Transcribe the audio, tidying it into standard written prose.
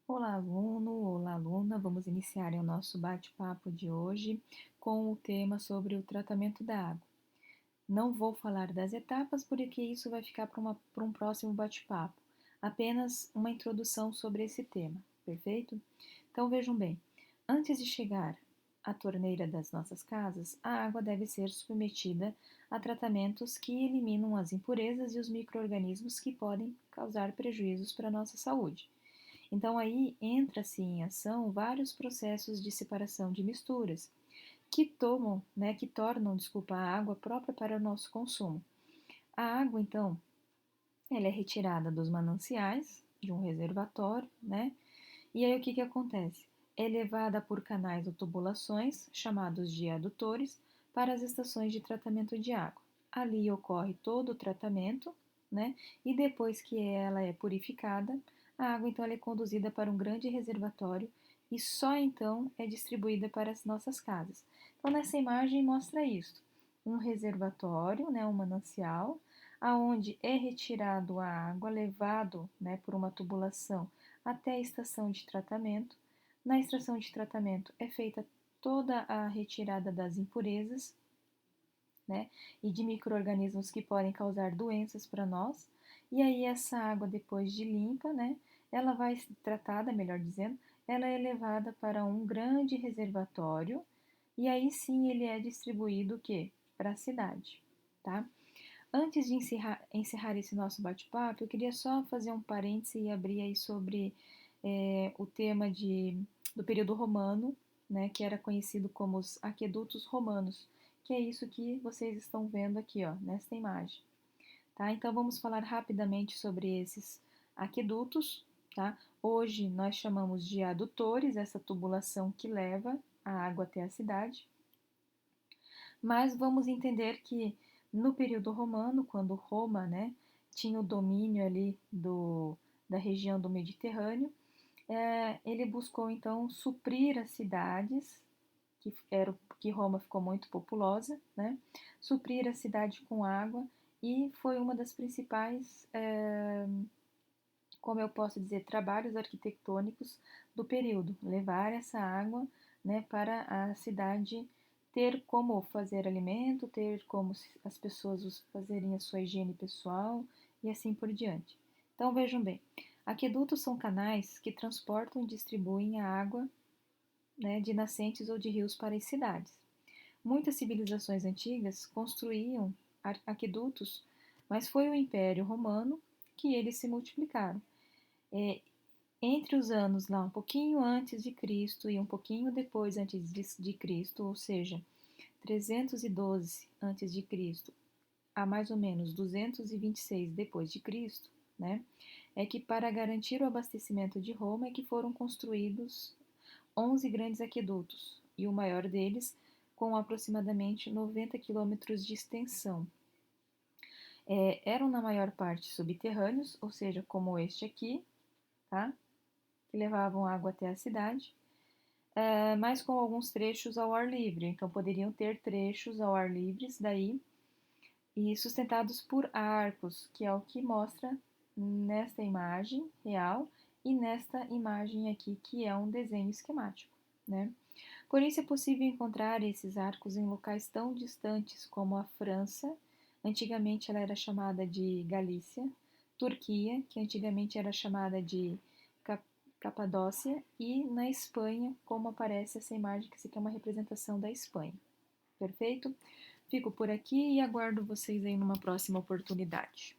Olá, aluno, olá, aluna. Vamos iniciar o nosso bate-papo de hoje com o tema sobre o tratamento da água. Não vou falar das etapas, porque isso vai ficar para um próximo bate-papo. Apenas uma introdução sobre esse tema, perfeito? Então vejam bem: antes de chegar à torneira das nossas casas, a água deve ser submetida a tratamentos que eliminam as impurezas e os micro-organismos que podem causar prejuízos para a nossa saúde. Então aí entra-se em ação vários processos de separação de misturas que tornam, desculpa, a água própria para o nosso consumo. A água, então, ela é retirada dos mananciais de um reservatório, né? E aí o que acontece? É levada por canais ou tubulações, chamados de adutores, para as estações de tratamento de água. Ali ocorre todo o tratamento, né? E depois que ela é purificada, a água então ela é conduzida para um grande reservatório e só então é distribuída para as nossas casas. Então nessa imagem mostra isso: um reservatório, né, um manancial, aonde é retirado a água, levado, né, por uma tubulação até a estação de tratamento. Na estação de tratamento é feita toda a retirada das impurezas, né, e de micro-organismos que podem causar doenças para nós. E aí essa água, depois de limpa, né, ela vai tratada, melhor dizendo, ela é levada para um grande reservatório e aí sim ele é distribuído o quê? Para a cidade, tá? Antes de encerrar esse nosso bate-papo, eu queria só fazer um parêntese e abrir aí sobre o tema do período romano, né, que era conhecido como os aquedutos romanos, que é isso que vocês estão vendo aqui, ó, nesta imagem. Tá? Então vamos falar rapidamente sobre esses aquedutos. Tá? Hoje nós chamamos de adutores essa tubulação que leva a água até a cidade. Mas vamos entender que no período romano, quando Roma, né, tinha o domínio ali da região do Mediterrâneo, ele buscou então suprir as cidades, que Roma ficou muito populosa, né, suprir a cidade com água, e foi uma das principais, como eu posso dizer, trabalhos arquitetônicos do período, levar essa água, né, para a cidade ter como fazer alimento, ter como as pessoas fazerem a sua higiene pessoal e assim por diante. Então vejam bem, aquedutos são canais que transportam e distribuem a água, né, de nascentes ou de rios para as cidades. Muitas civilizações antigas construíam aquedutos, mas foi o Império Romano que eles se multiplicaram. É, entre os anos lá, um pouquinho antes de Cristo e um pouquinho depois antes de Cristo, ou seja, 312 antes de Cristo a mais ou menos 226 depois de Cristo, né, é que para garantir o abastecimento de Roma é que foram construídos 11 grandes aquedutos, e o maior deles com aproximadamente 90 quilômetros de extensão. Eram na maior parte subterrâneos, ou seja, como este aqui, tá? Que levavam água até a cidade, mas com alguns trechos ao ar livre. Então poderiam ter trechos ao ar livre daí, e sustentados por arcos, que é o que mostra nesta imagem real e nesta imagem aqui, que é um desenho esquemático, né? Por isso é possível encontrar esses arcos em locais tão distantes como a França, antigamente ela era chamada de Galícia, Turquia, que antigamente era chamada de Capadócia, e na Espanha, como aparece essa imagem, que isso aqui é uma representação da Espanha. Perfeito? Fico por aqui e aguardo vocês aí numa próxima oportunidade.